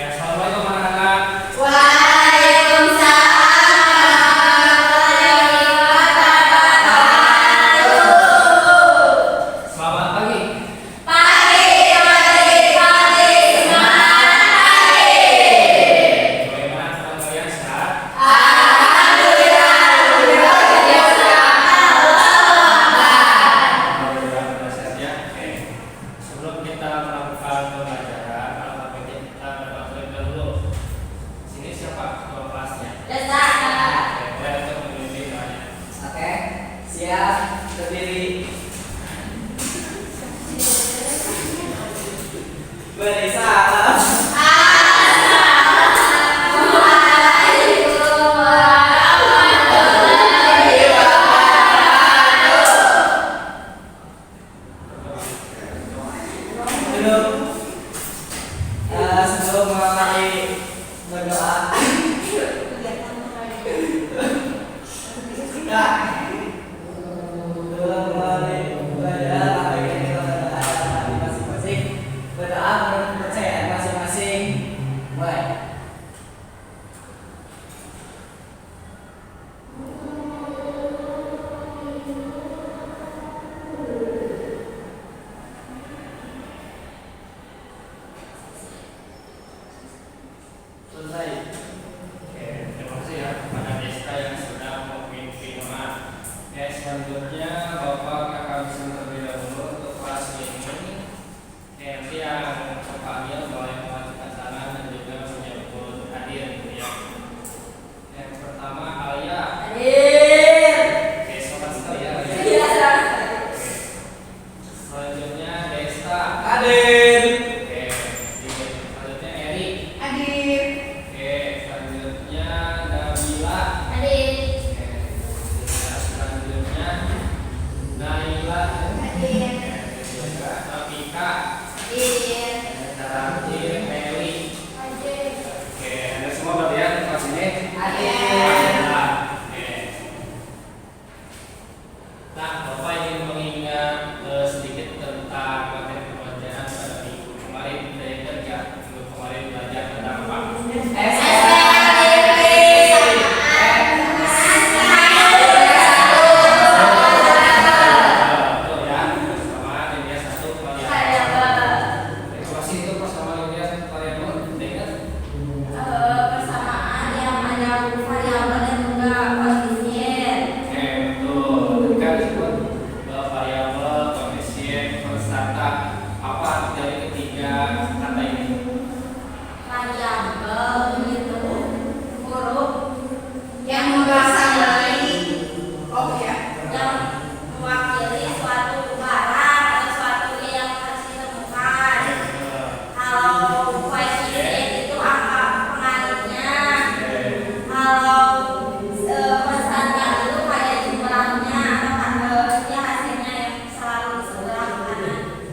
Assalamualaikum anak-anak. Selamat pagi. Bagaimana teman kalian sehat? Alhamdulillah pada sehat ya. Oke. Sebelum kita melakukan pembelajaran, alfabet kita berdoa terlebih dahulu. Sini siapa ketua kelasnya? Oke, boleh untuk memimpin doanya. Oke, siap, berdiri. Beri salam. Duduk. Sebelum mulai berdoa, nah, sebelum mulai belajar apa yang kita berdoa di masing-masing, berdoa menurut kepercayaan masing-masing. Mulai. Selesai. Oke, terima kasih ya kepada Desta yang sudah memimpin doa. Oke, selanjutnya Bapak akan bisa terlebih dahulu untuk kelas ini. Oke, nanti yang terpanggil boleh mengajukan tangan dan juga menyebut hadir gitu ya. Yang pertama Alia. Oke, selamat sekali ya Alia. Oke. Selanjutnya Desta. Hadir. Oke, selanjutnya Eri. Oke, selanjutnya Nabila. Oke, selanjutnya Naila. Oke, juga Nafika. Terakhir Meli. Oke, ada semua berarti ya di kelas ini? Ada. Oke. Nah, Bapak ingin mengingat sedikit tentang materi pembelajaran pada minggu kemarin. Sudah ingat nggak minggu kemarin belajar tentang apa? Betul ya, persamaan linear satu variabel. Equasi itu persamaan linear satu variabel, sudah ingat? Oke, betul. Tadi kan disebut variabel, koefisien, konstanta. Apa arti dari ketiga kata ini?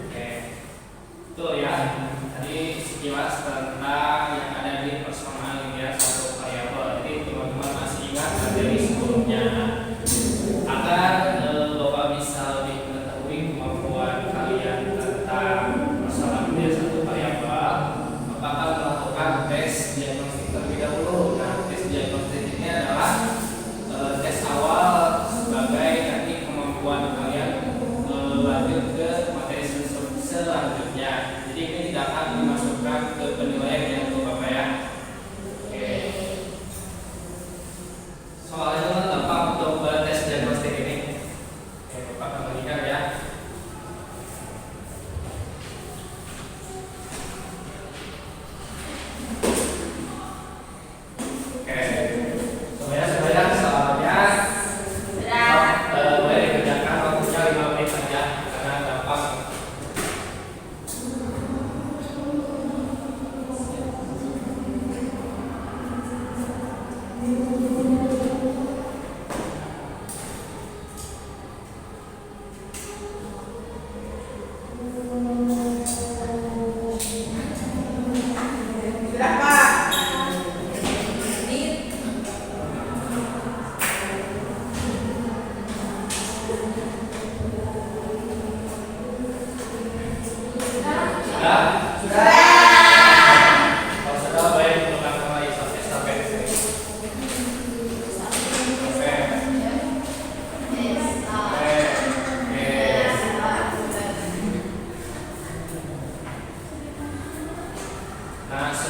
Oke, betul ya. Tadi sekilas tentang yang ada di persamaan linear satu variabel. Jadi teman-teman masih ingat materi sebelumnya. Agar Bapak bisa lebih mengetahui kemampuan kalian tentang persamaan linear satu variabel, Bapak akan melakukan tes diagnostik terlebih dahulu. Nah, tes diagnostik ini adalah tes awal sebagai nanti kemampuan kalian lanjut ke materi selanjutnya. Jadi ini tidak akan dimasukkan ke penilaian yang untuk Bapak ya.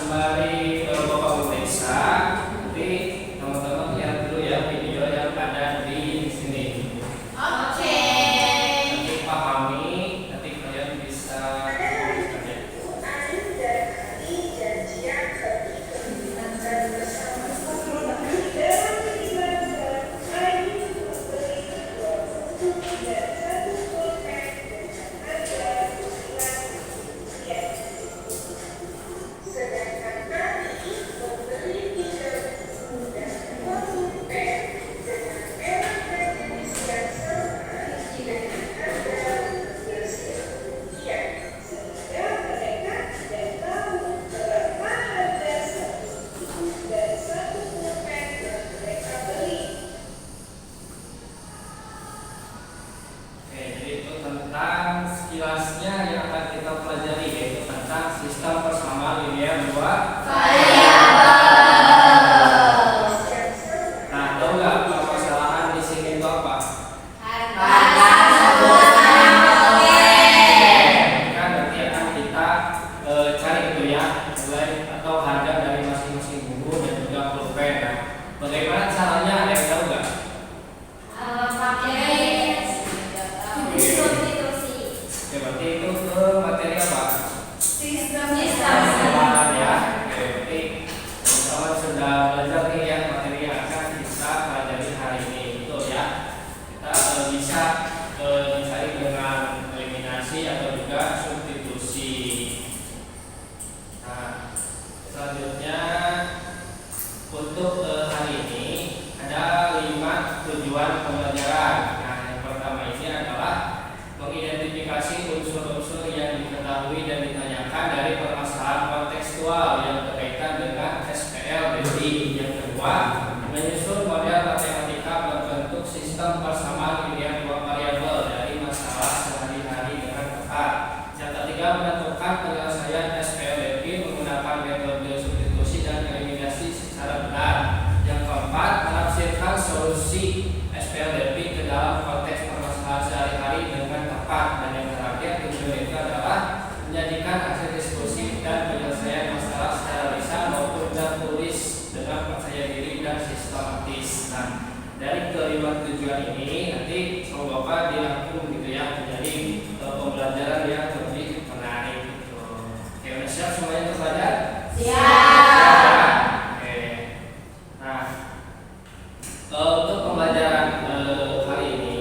sembari Bapak memeriksa, nanti teman-teman lihat dulu ya video yang ada di sini. Oke. Nanti pahami, nanti kalian bisa sekilasnya yang akan kita pelajari yaitu tentang sistem persamaan linear dua variabel. Nah, tahu nggak permasalahan di sini itu apa? Harga sebutan Kan nanti akan kita cari itu ya nilai atau harga dari masing-masing buku dan juga pulpen. Nah, bagaimana caranya? Ada yang tahu nggak? pakai substitusi. Ya, berarti itu ke materi apa? Sistem. Persamaan ya. Oke, berarti teman-teman sudah belajar nih ya materi yang akan kita pelajari hari ini, betul ya. Kita bisa dicari dengan eliminasi atau juga substitusi. Nah, selanjutnya untuk hari ini ada 5 tujuan pembelajaran. Nah, yang pertama ini adalah mengidentifikasi unsur-unsur yang diketahui dan ditanyakan dari permasalahan kontekstual yang berkaitan dengan SPLDI. Yang kedua, menyusun model matematika berbentuk sistem persamaan linear dua variabel dari masalah sehari-hari dengan tepat. Yang ketiga, menentukan penyelesaian SPLDI menggunakan metode substitusi dan eliminasi secara benar. Yang keempat, menafsirkan solusi SPLDI ke dalam konteks permasalahan sehari-hari dengan tepat. Dan yang terakhir, tujuan itu adalah menjadikan hasil diskusi dan penyelesaian masalah secara lisan maupun tertulis dengan percaya diri dan sistematis. Nah, dari kelima tujuan ini nanti sama Bapak dirangkum gitu ya menjadi pembelajaran yang lebih menarik gitu. Oke, udah siap semuanya untuk belajar? Siap. Oke. Nah, untuk pembelajaran hari ini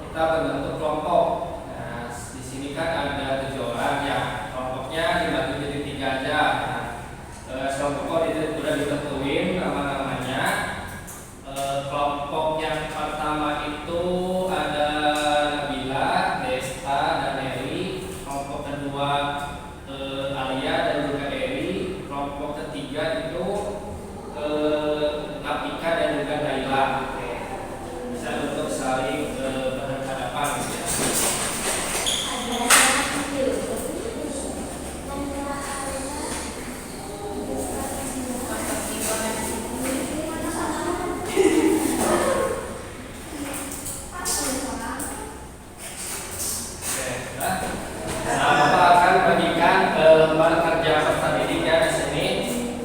kita berbentuk kelompok. Nah, di sini kan ada 7 orang ya. Kelompoknya dibagi jadi 3 aja. Nah, kelompok itu sudah ditentuin nama-namanya. Kelompok yang pertama itu ada Nabila, Desta, dan Eri. Kelompok kedua Alia dan juga Eri. Kelompok ketiga itu Apika dan juga Naila. Oke. Bisa untuk saling berhadapan gitu ya. Oke, nah, Bapak akan bagikan lembar kerja peserta didiknya di sini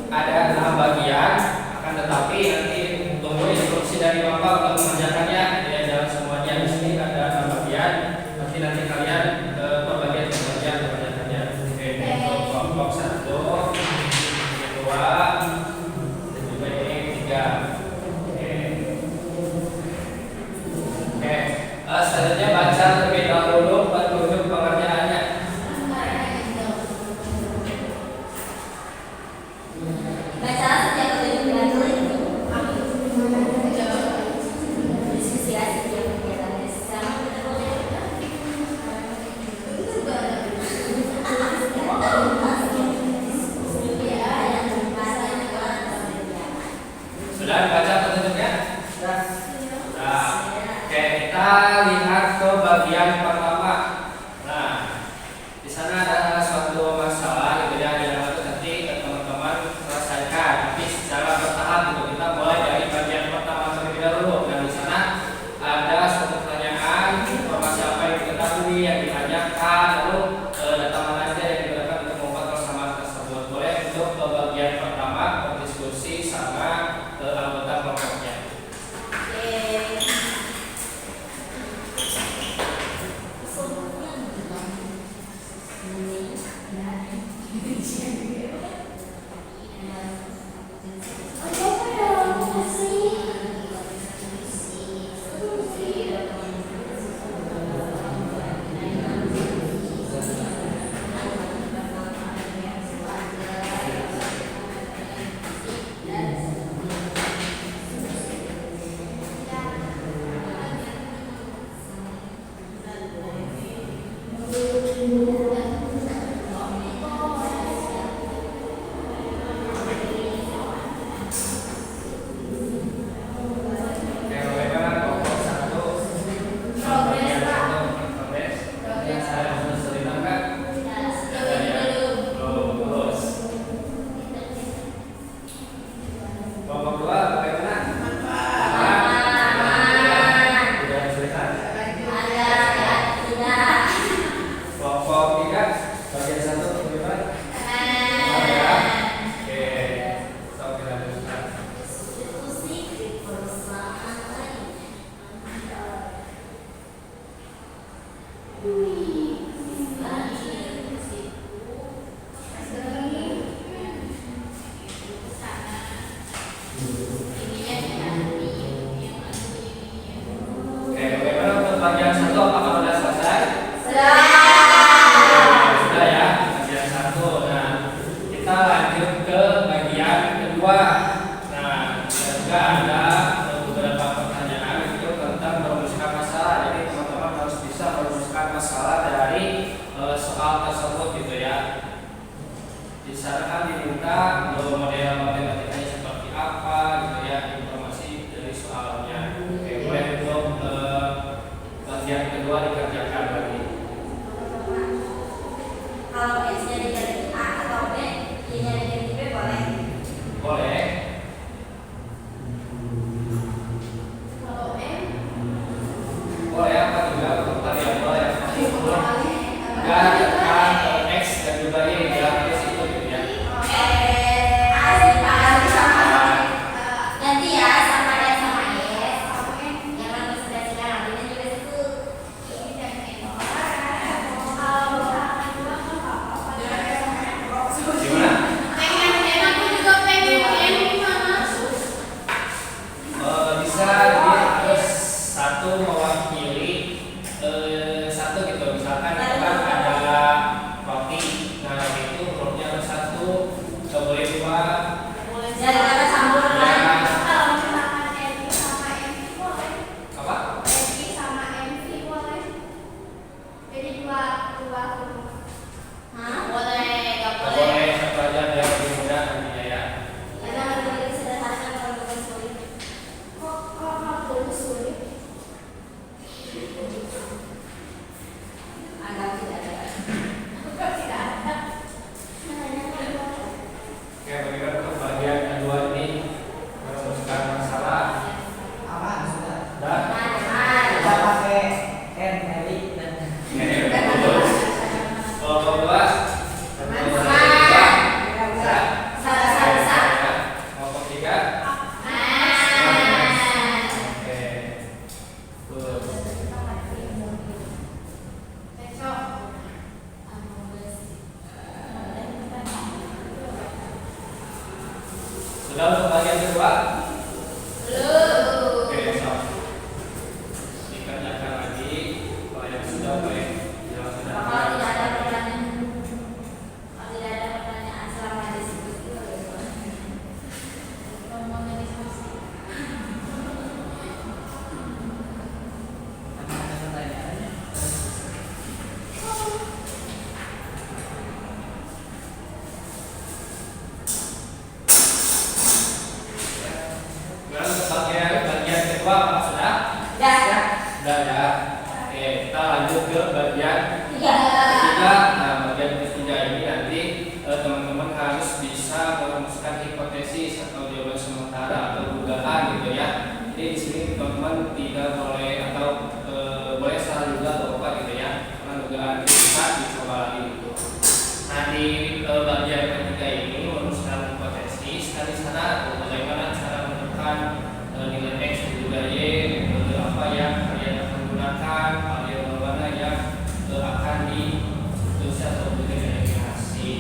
ada 6 bagian. Akan tetapi nanti tunggu instruksi dari Bapak untuk mengerjakannya. Ya, jangan semuanya di sini ada 6 bagian. Nanti kalian pembagian mengerjakannya. Oke, untuk kelompok 1, 2, dan juga ini 3. Oke, selanjutnya baca terlebih dahulu petunjuk pengerjaannya. Bacalah setiap petunjuk berarti. Oke, bagaimana kelompok 1? Bagian 1 progres. Saya sudah selesai kan? Sudah ya. Belum. Terus. Kelompok 2 bagaimana? Sudah selesai. Kelompok 3 bagian 1 bagaimana? Ya. Oke. Stop kita lanjutkan. Oke, bagaimana untuk bagian 1 apakah sudah selesai? Sudah ya, bagian 1. Nah, kita lanjut ke bagian kedua. Nah, kita juga ada beberapa pertanyaan itu tentang merumuskan masalah. Jadi teman-teman harus bisa merumuskan masalah dari soal tersebut gitu ya. Di sana kan diminta model matematikanya seperti apa gitu ya, informasi dari soalnya. Oke, boleh untuk bagian kedua dikerjakan lagi. Kalau S-nya dijadikan A atau B, Y-nya dijadikan B boleh. Boleh. Kalau M, Boleh apa juga untuk variabel yang tersebut dan X dan juga Y ya, terus itu gitu ya. ganti ya sama S sama S. Yang representasikan artinya juga situ. Gimana? Bisa jadi harus satu mewakili satu gitu. Misalkan itu kan ada roti, nah roti itu hurufnya harus satu, nggak boleh dua. Jadi kata campur Ya. kan? Apa? Hah? Boleh, nggak Nggak boleh. boleh, satu aja biar lebih mudah nantinya ya. Karena harus disederhanakan kalau bukan sulit. Anggap tidak ada. Oke, bagaimana untuk bagian kedua ini merumuskan masalah Aman sudah. dan Kita pakai N Eli dan kelompok dua. Kelompok 3. Oke. Terus. Sudah untuk bagian kedua? Oke, so. Dikerjakan lagi. Kalau yang sudah boleh jawab sudah. Kalau tidak ada pertanyaan, kalau tidak ada pertanyaan selama diskusi boleh. Ngomongnya diskusi. ada pertanyaannya. Kemudian untuk bagian kedua apa sudah? Ya. Sudah ya. Oke, kita lanjut ke bagian Tiga. ketiga. Nah, bagian ketiga ini nanti teman-teman harus bisa merumuskan hipotesis atau jawaban sementara atau dugaan gitu ya. Jadi di sini teman-teman tidak boleh atau boleh salah juga atau apa gitu ya. Karena dugaan itu bisa dicoba lagi gitu. Nah, di bagian ketiga ini merumuskan hipotesis. Nah, di sana bagaimana cara menemukan nilai X dan juga Y, apa yang kalian akan gunakan, variabel mana yang akan ditulis atau dieliminasi.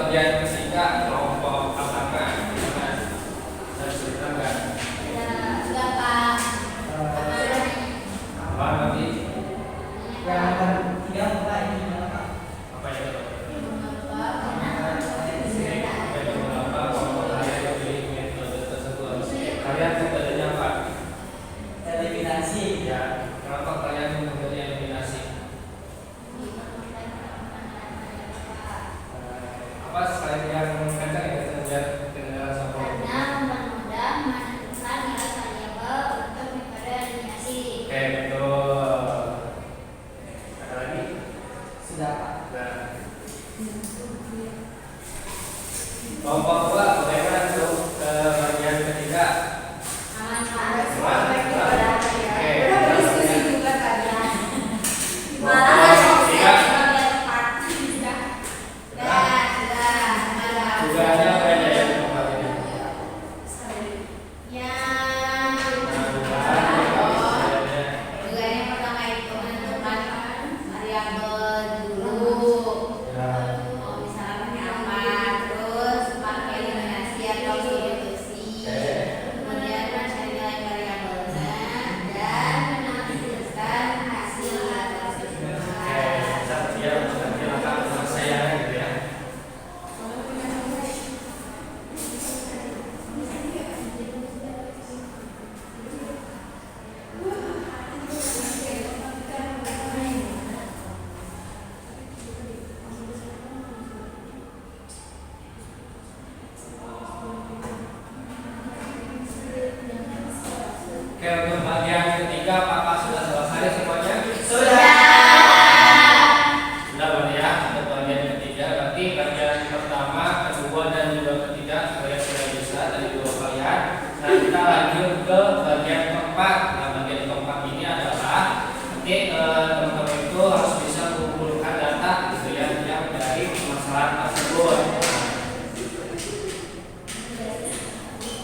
bagian ketiga kelompok apakah? Gimana? Saya ceritakan. Sudah Pak. Apa nanti? Yang tiga apa ini apa? Apa ya? Kalian metodenya apa? Eliminasi. Ya, kenapa kalian metodenya eliminasi? Apa selain yang kencang ya kemudian kedengaran sama Karena mempermudah menentukan nilai variabel untuk metode eliminasi. Oke, betul. Ada lagi? Sudah Pak. Nah, kelompok dua bagaimana untuk ke bagian ketiga? Aman Pak. Aman. Oke. Berdiskusi juga kalian. Malah Kelompok tiga bagian empat. Sudah. juga ada apa ya yang keempat ini? Yang juga yang pertama itu menentukan variabel dulu. Oh, misalnya pakai apa, terus pakai eliminasi atau substitusi. Kemudian mencari nilai variabelnya dan menafsirkan hasil atau Oke, substitusi. Satria nanti langkah penyelesaian gitu ya. Oke, untuk bagian ketiga apakah sudah selesai semuanya? Sudah. Sudah berarti ya, untuk bagian ketiga berarti bagian pertama, kedua dan juga ketiga kalian sudah bisa dari dua kalian. Nah kita lanjut ke bagian keempat. Nah bagian keempat ini adalah nanti teman-teman itu harus bisa mengumpulkan data gitu ya yang dari permasalahan tersebut.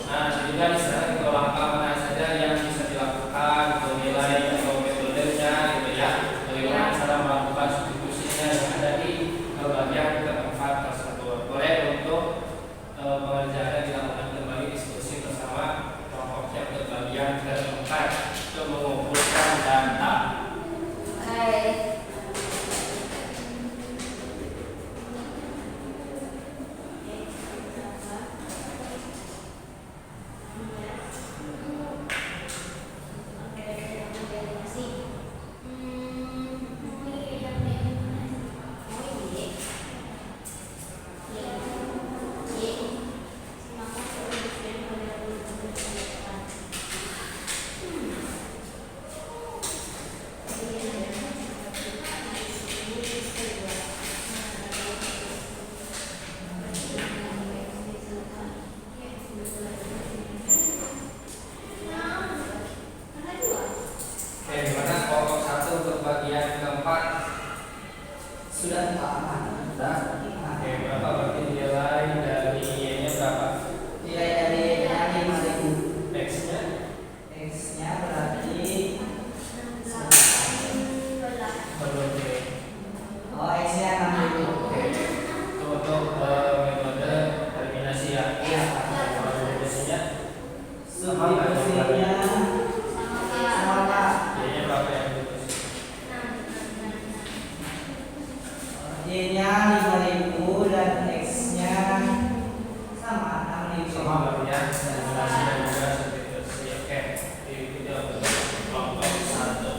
Nah juga di sana kita langkah mana saja yang bisa dilakukan, untuk nilai atau metodenya gitu ya. Bagaimana cara melakukan substitusinya yang ada di bagian keempat tersebut. Boleh untuk pengerjaan dilakukan kembali diskusi bersama kelompok yang berbagian keempat untuk mengumpulkan data. Baik. Oke, gimana kelompok satu untuk bagian keempat? Sudah Pak. Sudah. Oke, berapa berarti nilai dari Y-nya berapa? Nilai dari yang 5.000. X-nya? X-nya berarti Oke. oh X-nya 6.000. Oke. Itu untuk metode eliminasi ya. Iya Pak. Kalau eliminasinya Substitusinya sama Pak. Y-nya berapa yang ditulis? Y-nya 5.000 dan X-nya sama 6.000. Sama berarti ya. Eliminasi dan juga substitusi. Oke. Itu dia untuk kelompok satu.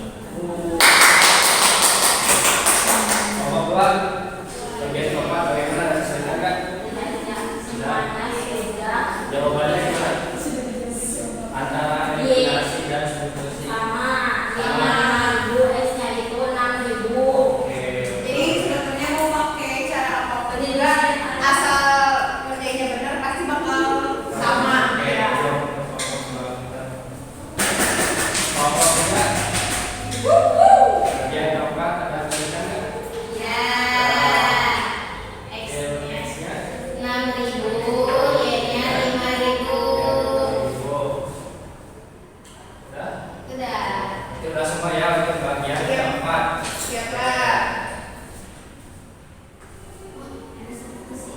Kelompok dua bagian keempat bagaimana dan sudah enggak? Jawabannya gimana? Antara eliminasi dan substitusi. Sama, Y-nya 5.000, X-nya itu 6.000. Oke. Jadi sebetulnya mau pakai cara apapun juga asal kerjanya benar pasti bakal sama. Oke, Ya. kelompok tiga bagian keempat ada tulisan nggak? Ya. X-nya X-nya 6.000, Y-nya 5.000. Udah? Udah. Itu udah semua ya untuk bagian Iya. keempat. Siap, Kak. Ada substitusi.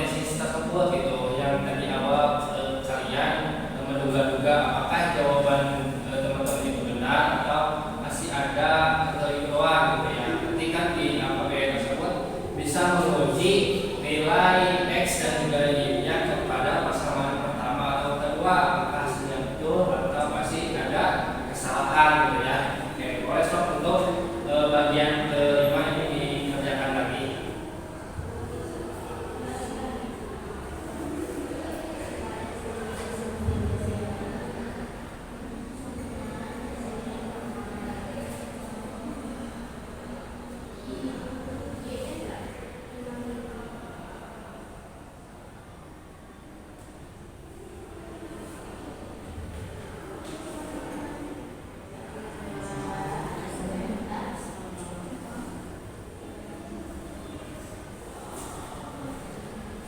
hipotesis tersebut gitu yang tadi awal kalian menduga-duga apakah jawaban teman-teman itu benar atau masih ada keliru doang gitu ya. Nanti kan di APBN tersebut bisa menguji nilai X dan juga Y-nya kepada pasangan pertama atau kedua, apakah hasilnya betul atau masih ada kesalahan gitu ya. Oke, boleh stop untuk bagian kelima ini dikerjakan lagi.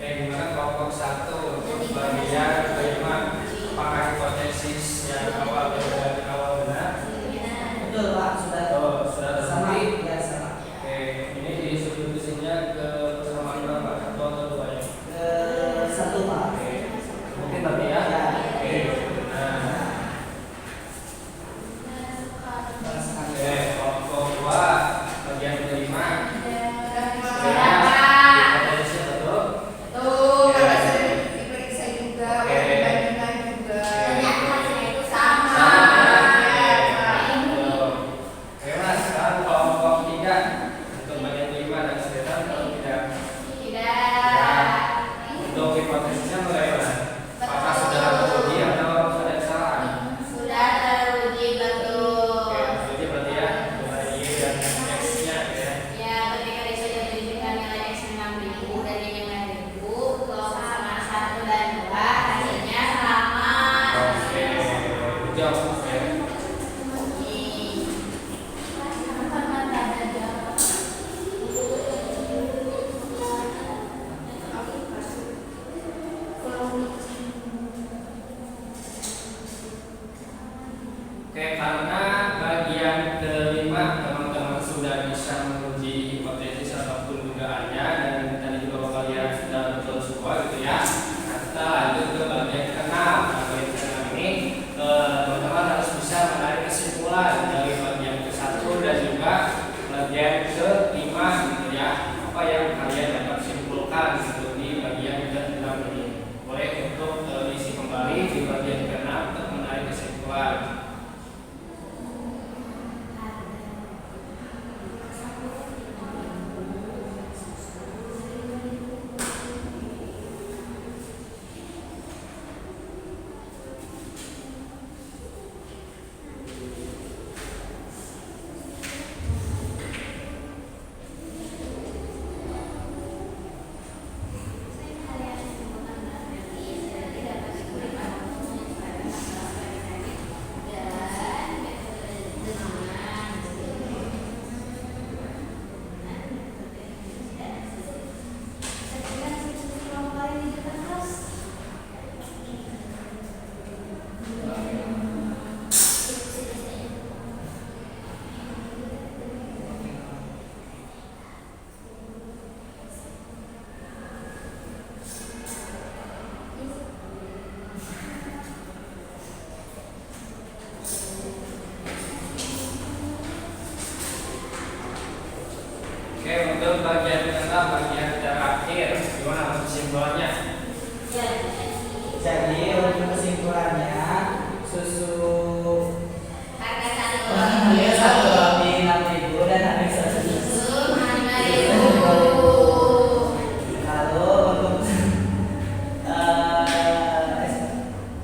Oke, gimana kelompok 1 untuk bagian kelima? Apakah hipotesis yang awal benar? Betul Pak, sudah Sudah sama terbukti? ya sama. Oke, ini disubstitusinya ke persamaan berapa? 1 atau 2 ya? Ke satu Pak. Oke, mungkin berarti ya? Ya. Oke, nah. Oke, kelompok 2 bagian kelima. Hipotesis betul? Tuh, kalau sering diperiksa juga, Oke. dibandingkan juga. Ternyata hasilnya itu sama. Oke mas, sekarang kelompok 3 untuk bagian kelima dan sekitar kalau tidak. Tidak. Untuk hipotesisnya bagaimana? Apakah sudah teruji atau ada kesalahan? Sudah teruji betul. Oke, teruji berarti ya nilai Y dan X-nya ya. Ya, ketika sudah menunjukkan nilai X 6.000 dan Y 5.000, kalau sama 1 dan 2 hasilnya sama. Oke, jawab ya. Oke, karena bagian kelima teman-teman sudah bisa menguji hipotesis ataupun dugaannya dan tadi juga bapak lihat sudah betul semua gitu ya. Nah, kita lanjut ke bagian keenam. Nah, bagian keenam ini teman-teman harus bisa menarik kesimpulan dari bagian ke-1 dan juga bagian ke-5 gitu ya. Apa yang kalian dapat simpulkan gitu di bagian ke-6 ini. Boleh untuk isi kembali di bagian ke-6 untuk menarik kesimpulan. Oke, untuk bagian ke-6, bagian terakhir, gimana kesimpulannya? Jadi untuk kesimpulannya susu Harga harga 1 lebih 6.000 dan habis 1 Lalu untuk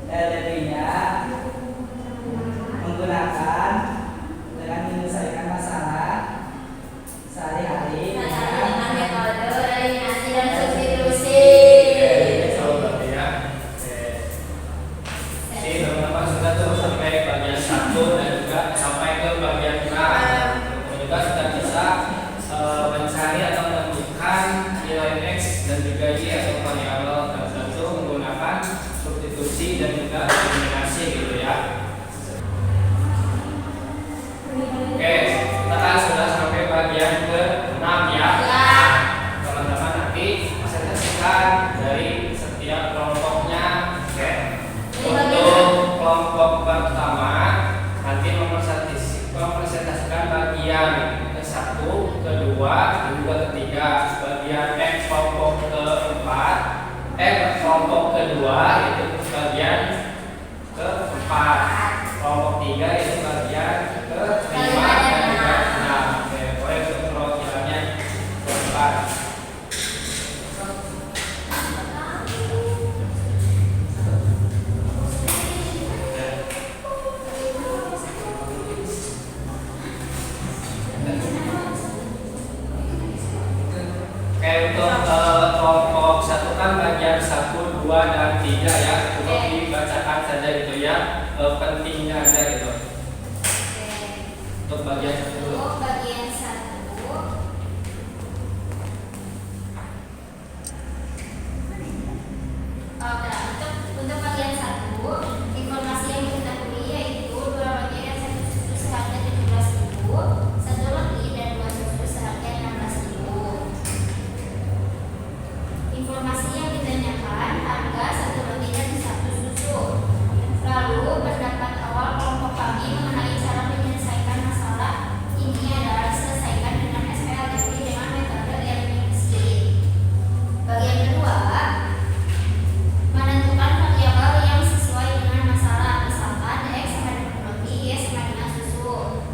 LDP-nya menggunakan dengan menyelesaikan masalah sehari-hari dengan metode eliminasi dan substitusi. Oke, coba berarti ya. Oke. Si teman-teman sudah tuh sampai bagian 1 dan juga sampai ke bagian 6. dari setiap kelompoknya. Oke. Untuk kelompok pertama nanti mempresentasikan bagian ke-1, ke-2, dan juga ketiga. Bagian kelompok kedua itu bagian ke-4. Kelompok 3 itu bagian ke-5 dan juga ke-6. Oke, boleh untuk perwakilannya ke-4. Untuk kelompok 1 kan bagian 1, 2, dan 3 ya. Cukup dibacakan saja gitu ya, pentingnya aja gitu. Untuk bagian 1 dulu. Untuk bagian 1. Untuk bagian 1, informasi yang diketahui yaitu 2 roti dan 1 susu seharga 17.000, 1 roti dan 2 susu seharga 16.000. Informasi yang ditanyakan harga 1 roti dan 1 susu. Lalu pendapat awal kelompok kami mengenai cara menyelesaikan masalah ini adalah diselesaikan dengan SPLDP dengan metode eliminasi. Bagian kedua, menentukan variabel yang sesuai dengan masalah, misalkan X sama dengan roti, Y sama dengan susu.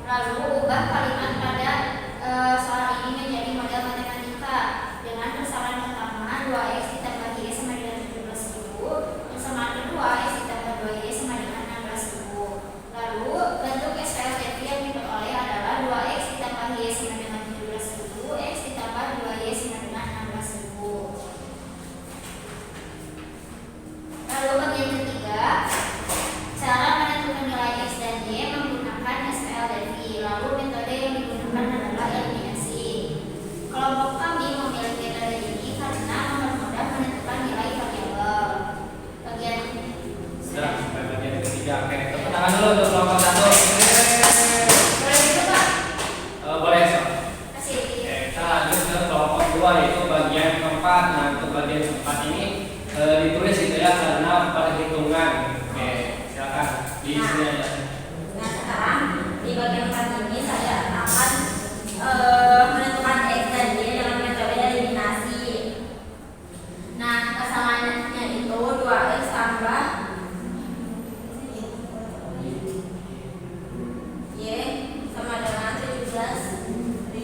Lalu ubah kalimat pada soal ini menjadi model matematika dengan persamaan pertama 2X ditambah Y sama dengan 17.000, persamaan kedua X ditambah 2Y sama dengan 16.000. Lalu bentuk SPLDP yang diperoleh adalah 2X ditambah Y sama dengan 17.000, X ditambah 2Y sama dengan 16.000. Lalu bagian ketiga, cara menentukan nilai X dan Y menggunakan SPLDP. Lalu metode yang digunakan adalah eliminasi. Kelompok kami memilih metode ini karena mempermudah menentukan nilai variabel. Bagian Sudah sampai bagian ketiga. Oke, tepuk tangan dulu untuk kelompok 1. boleh gitu Pak? Boleh, Sob. Kasih. Oke, kita lanjut ke kelompok 2 yaitu bagian keempat. Nah, untuk bagian keempat ini ditulis gitu ya karena perhitungan. Oke, silakan di sini aja. Nah sekarang di bagian 4 ini saya akan menentukan X dan Y dengan metode eliminasi. Nah kesamaannya itu 2X tambah Y sama dengan 17.000,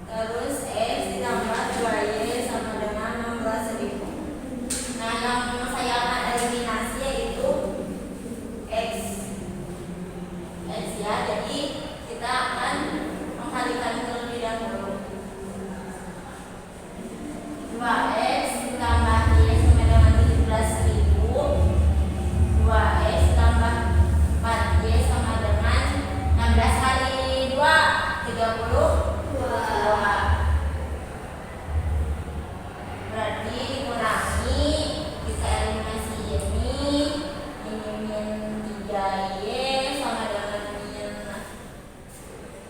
terus X ditambah 2Y sama dengan 16.000. Nah yang saya akan eliminasi yaitu X ya, jadi kita akan mengkalikan terlebih dahulu. 2X ditambah Y sama dengan 17.000, 2X tambah 4Y sama dengan 16 kali 2 32. Berarti dikurangi, kita eliminasi ini min 3Y sama dengan min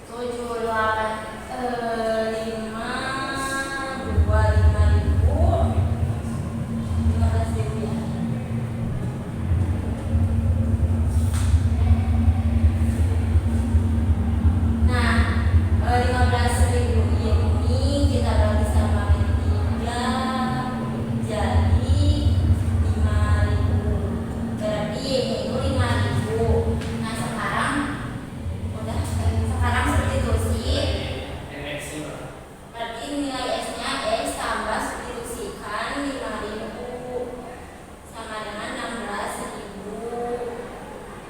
7, 15.000 ya. Nah 15.000 ini kita bagi sama min 3 jadi 5.000. Berarti Y-nya itu 5.000. Nah sekarang substitusi. X ini. Berarti nilai X-nya X tambah substitusikan 5.000 sama dengan 16.000.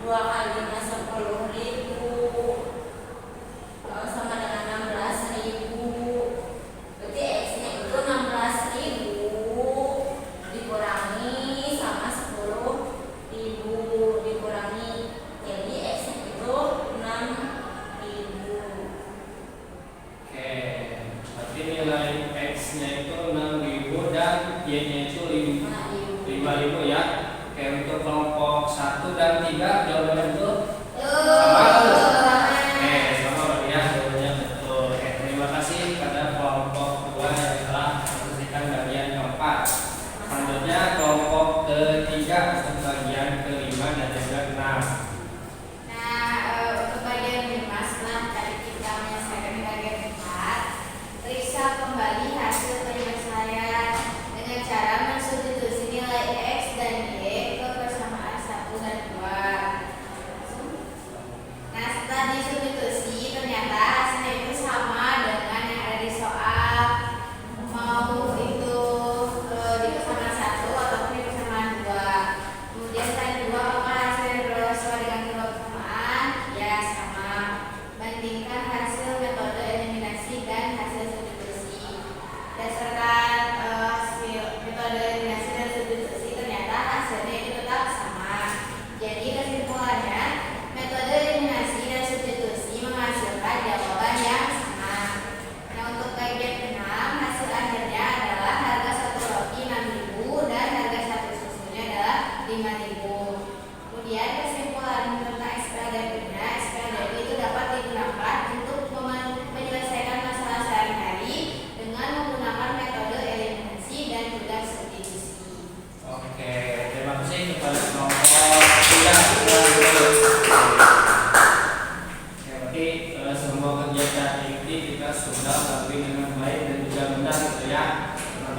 2 kalinya 10.000 sama dengan 16.000. Berarti X-nya itu 16.000 dikurangi sama 10.000 dikurangi, jadi X-nya itu 6.000. Oke, berarti nilai X-nya itu 6.000 dan Y-nya itu 5.000 ya. Oke, untuk kelompok 1 dan 3 jawabannya betul? Sama betul? Oke, sama berarti ya jawabannya betul. Oke, terima kasih pada kelompok 2 yang telah menyaksikan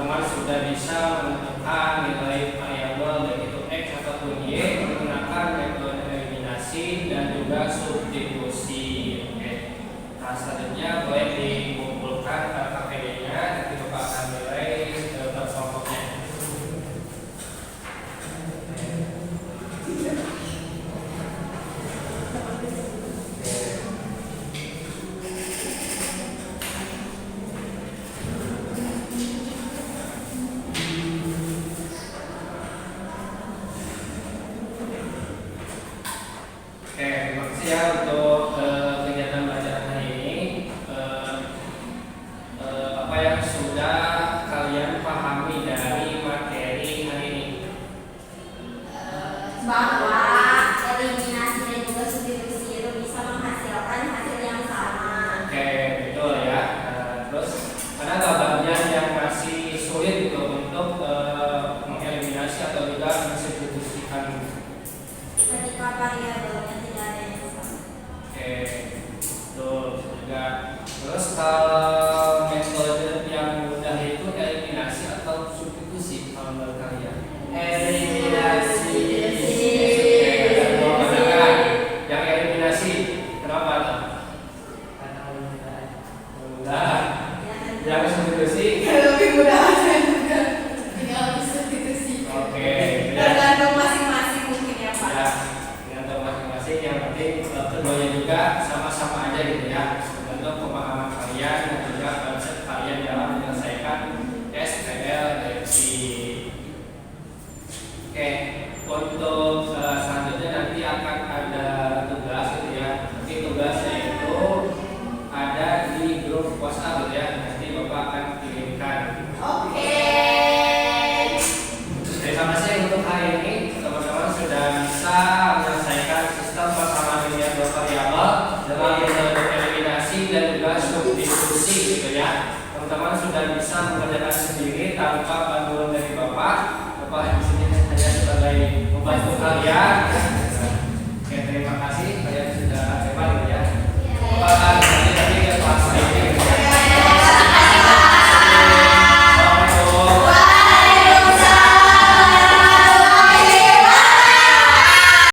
teman-teman sudah bisa menentukan nilai variabel baik itu x ataupun y menggunakan metode eliminasi dan juga substitusi. Oke. Nah, selanjutnya boleh dikumpulkan KKPD-nya, nanti Bapak akan nilai per kelompoknya. Oke, terima kasih ya untuk kegiatan belajar hari ini. Apa yang sudah kalian pahami dari materi hari ini? Bahwa eliminasi dan juga substitusi itu bisa menghasilkan hasil yang sama. Oke, betul ya. Terus ada nggak bagian yang masih sulit gitu untuk mengeliminasi atau juga mensubstitusikan? Ketika variabelnya tidak ada yang sama. Oke, betul juga. Terus kalau metode yang mudah itu eliminasi atau substitusi kalau menurut kalian? Eliminasi. Oke, ada dua pandangan. Yang eliminasi, kenapa tuh? Karena mudah. Mudah. Yang substitusi, Lebih mudah aja juga. Tinggal disubstitusi. oke. Tergantung masing-masing mungkin ya Pak. Ya, dengan tahu masing-masing yang penting keduanya juga sama-sama aja gitu ya. Tergantung pemahaman kalian dan juga konsep kalian dalam menyelesaikan SPL revisi. Oke, untuk selanjutnya nanti akan ada tugas gitu ya. Nanti tugasnya itu ada di grup WhatsApp gitu ya. Nanti Bapak akan kirimkan. Oke. Terima kasih untuk hari ini teman-teman sudah bisa menyelesaikan sistem persamaan linear dua variabel dengan metode eliminasi dan juga substitusi gitu ya. Teman-teman sudah bisa mengerjakan sendiri tanpa bantuan dari Bapak. Bapak di sini hanya sebagai membantu kalian. Oke, terima kasih kalian sudah hebat gitu ya. Bapak akan